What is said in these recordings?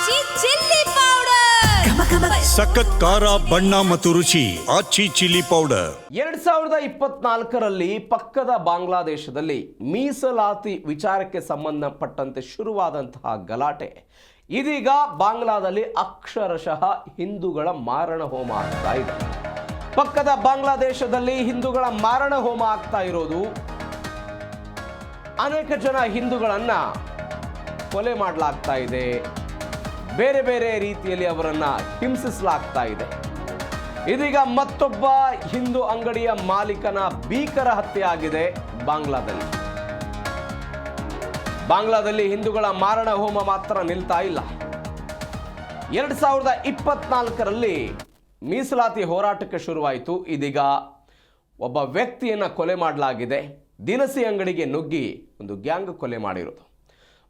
ಆಚಿ chilli powder ಸಖತ್ ಖಾರ ಬಣ್ಣ ಮತ್ತು ರುಚಿ ಆಚಿ ಚಿಲ್ಲಿ ಪೌಡರ್ 2024ರಲ್ಲಿ ಪಕ್ಕದ ಬಾಂಗ್ಲಾದೇಶದಲ್ಲಿ ಮೀಸಲಾತಿ ವಿಚಾರಕ್ಕೆ ಸಂಬಂಧಪಟ್ಟಂತೆ ಶುರುವಾದಂತಹ ಗಲಾಟೆ ಇದೀಗ ಬಾಂಗ್ಲಾದಲ್ಲಿ ಅಕ್ಷರಶಃ ಹಿಂದೂಗಳ ಮಾರಣ ಹೋಮ ಆಗ್ತಾ ಇದೆ. ಪಕ್ಕದ ಬಾಂಗ್ಲಾದೇಶದಲ್ಲಿ ಹಿಂದೂಗಳ ಮಾರಣ ಹೋಮ ಆಗ್ತಾ ಇರೋದು, ಅನೇಕ ಜನ ಹಿಂದೂಗಳನ್ನ ಕೊಲೆ ಮಾಡಲಾಗ್ತಾ ಇದೆ, ಬೇರೆ ಬೇರೆ ರೀತಿಯಲ್ಲಿ ಅವರನ್ನ ಹಿಂಸಿಸಲಾಗ್ತಾ ಇದೆ. ಇದೀಗ ಮತ್ತೊಬ್ಬ ಹಿಂದೂ ಅಂಗಡಿಯ ಮಾಲೀಕನ ಭೀಕರ ಹತ್ಯೆ ಆಗಿದೆ ಬಾಂಗ್ಲಾದಲ್ಲಿ ಹಿಂದೂಗಳ ಮಾರಣ ಹೋಮ ಮಾತ್ರ ನಿಲ್ತಾ ಇಲ್ಲ. 2024ರಲ್ಲಿ ಮೀಸಲಾತಿ ಹೋರಾಟಕ್ಕೆ ಶುರುವಾಯಿತು. ಇದೀಗ ಒಬ್ಬ ವ್ಯಕ್ತಿಯನ್ನು ಕೊಲೆ ಮಾಡಲಾಗಿದೆ. ದಿನಸಿ ಅಂಗಡಿಗೆ ನುಗ್ಗಿ ಒಂದು ಗ್ಯಾಂಗ್ ಕೊಲೆ ಮಾಡಿರೋದು.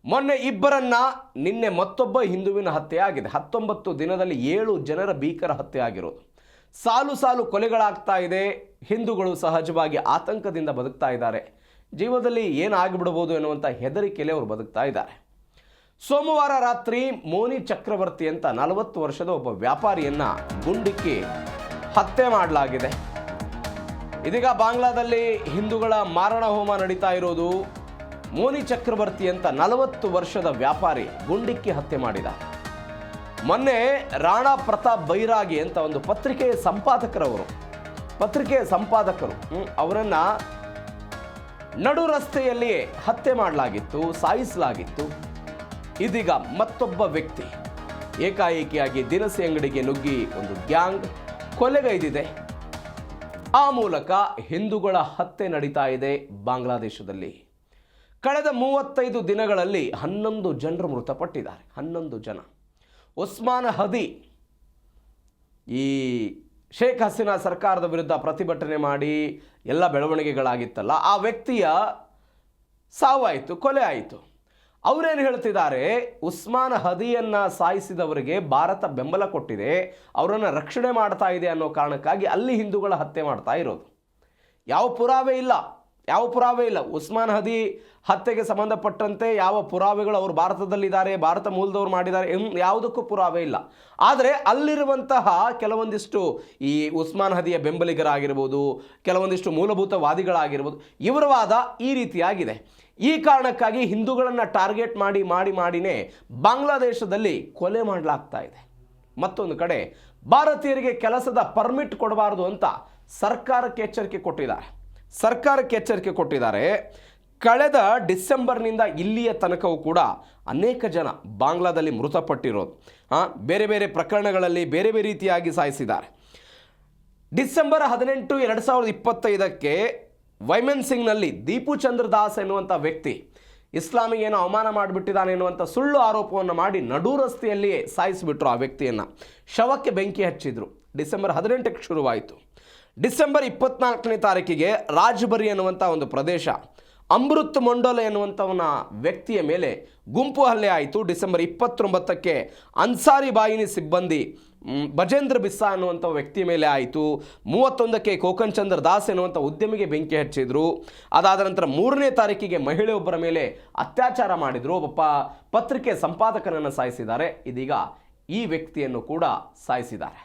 ಮೊನ್ನೆ ಇಬ್ಬರನ್ನ, ನಿನ್ನೆ ಮತ್ತೊಬ್ಬ ಹಿಂದುವಿನ ಹತ್ಯೆ ಆಗಿದೆ. 19 ದಿನದಲ್ಲಿ 7 ಜನರ ಭೀಕರ ಹತ್ಯೆ ಆಗಿರೋದು. ಸಾಲು ಸಾಲು ಕೊಲೆಗಳಾಗ್ತಾ ಇದೆ. ಹಿಂದೂಗಳು ಸಹಜವಾಗಿ ಆತಂಕದಿಂದ ಬದುಕ್ತಾ ಇದ್ದಾರೆ. ಜೀವನದಲ್ಲಿ ಏನಾಗಿಬಿಡ್ಬೋದು ಎನ್ನುವಂಥ ಹೆದರಿಕೆಯಲ್ಲಿ ಅವರು ಬದುಕ್ತಾ ಇದ್ದಾರೆ. ಸೋಮವಾರ ರಾತ್ರಿ ಮೋನಿ ಚಕ್ರವರ್ತಿ ಅಂತ 40 ವರ್ಷದ ಒಬ್ಬ ವ್ಯಾಪಾರಿಯನ್ನ ಗುಂಡಿಕ್ಕಿ ಹತ್ಯೆ ಮಾಡಲಾಗಿದೆ. ಇದೀಗ ಬಾಂಗ್ಲಾದಲ್ಲಿ ಹಿಂದೂಗಳ ಮಾರಣ ಹೋಮ ನಡೀತಾ ಇರೋದು. ಮೋನಿ ಚಕ್ರವರ್ತಿ ಅಂತ 40 ವರ್ಷದ ವ್ಯಾಪಾರಿ ಗುಂಡಿಕ್ಕಿ ಹತ್ಯೆ ಮಾಡಿದ. ಮೊನ್ನೆ ರಾಣಾ ಪ್ರತಾಪ್ ಬೈರಾಗಿ ಅಂತ ಒಂದು ಪತ್ರಿಕೆಯ ಸಂಪಾದಕರು ಅವರನ್ನ ನಡು ರಸ್ತೆಯಲ್ಲಿ ಹತ್ಯೆ ಮಾಡಲಾಗಿತ್ತು, ಸಾಯಿಸಲಾಗಿತ್ತು. ಇದೀಗ ಮತ್ತೊಬ್ಬ ವ್ಯಕ್ತಿ ಏಕಾಏಕಿಯಾಗಿ ದಿನಸಿ ಅಂಗಡಿಗೆ ನುಗ್ಗಿ ಒಂದು ಗ್ಯಾಂಗ್ ಕೊಲೆಗೈದಿದೆ. ಆ ಮೂಲಕ ಹಿಂದೂಗಳ ಹತ್ಯೆ ನಡೀತಾ ಇದೆ ಬಾಂಗ್ಲಾದೇಶದಲ್ಲಿ. ಕಳೆದ 35 ದಿನಗಳಲ್ಲಿ 11 ಜನರು ಮೃತಪಟ್ಟಿದ್ದಾರೆ. 11 ಜನ. ಉಸ್ಮಾನ್ ಹದಿ, ಈ ಶೇಖ್ ಹಸೀನಾ ಸರ್ಕಾರದ ವಿರುದ್ಧ ಪ್ರತಿಭಟನೆ ಮಾಡಿ ಎಲ್ಲ ಬೆಳವಣಿಗೆಗಳಾಗಿತ್ತಲ್ಲ, ಆ ವ್ಯಕ್ತಿಯ ಸಾವಾಯಿತು, ಕೊಲೆ ಆಯಿತು. ಅವರೇನು ಹೇಳ್ತಿದ್ದಾರೆ, ಉಸ್ಮಾನ್ ಹದಿಯನ್ನು ಸಾಯಿಸಿದವರಿಗೆ ಭಾರತ ಬೆಂಬಲ ಕೊಟ್ಟಿದೆ, ಅವರನ್ನು ರಕ್ಷಣೆ ಮಾಡ್ತಾ ಇದೆ ಅನ್ನೋ ಕಾರಣಕ್ಕಾಗಿ ಅಲ್ಲಿ ಹಿಂದೂಗಳ ಹತ್ಯೆ ಮಾಡ್ತಾ ಇರೋದು. ಯಾವ ಪುರಾವೆ ಇಲ್ಲ. ಉಸ್ಮಾನ್ ಹದಿ ಹತ್ಯೆಗೆ ಸಂಬಂಧಪಟ್ಟಂತೆ ಯಾವ ಪುರಾವೆಗಳು ಅವರು ಭಾರತದಲ್ಲಿದ್ದಾರೆ, ಭಾರತ ಮೂಲದವರು ಮಾಡಿದ್ದಾರೆ, ಯಾವುದಕ್ಕೂ ಪುರಾವೆ ಇಲ್ಲ. ಆದರೆ ಅಲ್ಲಿರುವಂತಹ ಕೆಲವೊಂದಿಷ್ಟು ಈ ಉಸ್ಮಾನ್ ಹದಿಯ ಬೆಂಬಲಿಗರಾಗಿರ್ಬೋದು, ಕೆಲವೊಂದಿಷ್ಟು ಮೂಲಭೂತವಾದಿಗಳಾಗಿರ್ಬೋದು, ಇವರ ವಾದ ಈ ರೀತಿಯಾಗಿದೆ. ಈ ಕಾರಣಕ್ಕಾಗಿ ಹಿಂದೂಗಳನ್ನು ಟಾರ್ಗೆಟ್ ಮಾಡಿನೇ ಬಾಂಗ್ಲಾದೇಶದಲ್ಲಿ ಕೊಲೆ ಮಾಡಲಾಗ್ತಾ ಇದೆ. ಮತ್ತೊಂದು ಕಡೆ ಭಾರತೀಯರಿಗೆ ಕೆಲಸದ ಪರ್ಮಿಟ್ ಕೊಡಬಾರದು ಅಂತ ಸರ್ಕಾರಕ್ಕೆ ಎಚ್ಚರಿಕೆ ಕೊಟ್ಟಿದ್ದಾರೆ. ಕಳೆದ ಡಿಸೆಂಬರ್ನಿಂದ ಇಲ್ಲಿಯ ತನಕವೂ ಕೂಡ ಅನೇಕ ಜನ ಬಾಂಗ್ಲಾದಲ್ಲಿ ಮೃತಪಟ್ಟಿರೋದು, ಬೇರೆ ಬೇರೆ ಪ್ರಕರಣಗಳಲ್ಲಿ ಬೇರೆ ಬೇರೆ ರೀತಿಯಾಗಿ ಸಾಯಿಸಿದ್ದಾರೆ. ಡಿಸೆಂಬರ್ 18, 2025ಕ್ಕೆ ವೈಮೆನ್ ಸಿಂಗ್ನಲ್ಲಿ ದೀಪು ಚಂದ್ರ ದಾಸ್ ಎನ್ನುವಂಥ ವ್ಯಕ್ತಿ ಇಸ್ಲಾಮಿಗೆ ಏನೋ ಅವಮಾನ ಮಾಡಿಬಿಟ್ಟಿದ್ದಾನೆ ಎನ್ನುವಂಥ ಸುಳ್ಳು ಆರೋಪವನ್ನು ಮಾಡಿ ನಡು ರಸ್ತೆಯಲ್ಲಿಯೇ ಸಾಯಿಸಿಬಿಟ್ರು. ಆ ವ್ಯಕ್ತಿಯನ್ನು ಶವಕ್ಕೆ ಬೆಂಕಿ ಹಚ್ಚಿದ್ರು. ಡಿಸೆಂಬರ್ 18ಕ್ಕೆ ಶುರುವಾಯಿತು. ಡಿಸೆಂಬರ್ 24ನೇ ತಾರೀಕಿಗೆ ರಾಜ್ಬರಿ ಎನ್ನುವಂಥ ಒಂದು ಪ್ರದೇಶ, ಅಮೃತ್ ಮಂಡೋಲ ಎನ್ನುವಂಥವನ ವ್ಯಕ್ತಿಯ ಮೇಲೆ ಗುಂಪು ಹಲ್ಲೆ ಆಯಿತು. ಡಿಸೆಂಬರ್ 29ಕ್ಕೆ ಅನ್ಸಾರಿ ಬಾಹಿನಿ ಸಿಬ್ಬಂದಿ ಬಜೇಂದ್ರ ಬಿಸ್ಸಾ ಅನ್ನುವಂಥ ವ್ಯಕ್ತಿಯ ಮೇಲೆ ಆಯಿತು. 31ಕ್ಕೆ ಕೋಕನ್ ಚಂದ್ರ ದಾಸ್ ಎನ್ನುವಂಥ ಉದ್ಯಮಿಗೆ ಬೆಂಕಿ ಹಚ್ಚಿದ್ರು. ಅದಾದ ನಂತರ 3ನೇ ತಾರೀಕಿಗೆ ಮಹಿಳೆಯೊಬ್ಬರ ಮೇಲೆ ಅತ್ಯಾಚಾರ ಮಾಡಿದರು. ಒಬ್ಬ ಪತ್ರಿಕೆ ಸಂಪಾದಕನನ್ನು ಸಾಯಿಸಿದ್ದಾರೆ. ಇದೀಗ ಈ ವ್ಯಕ್ತಿಯನ್ನು ಕೂಡ ಸಾಯಿಸಿದ್ದಾರೆ.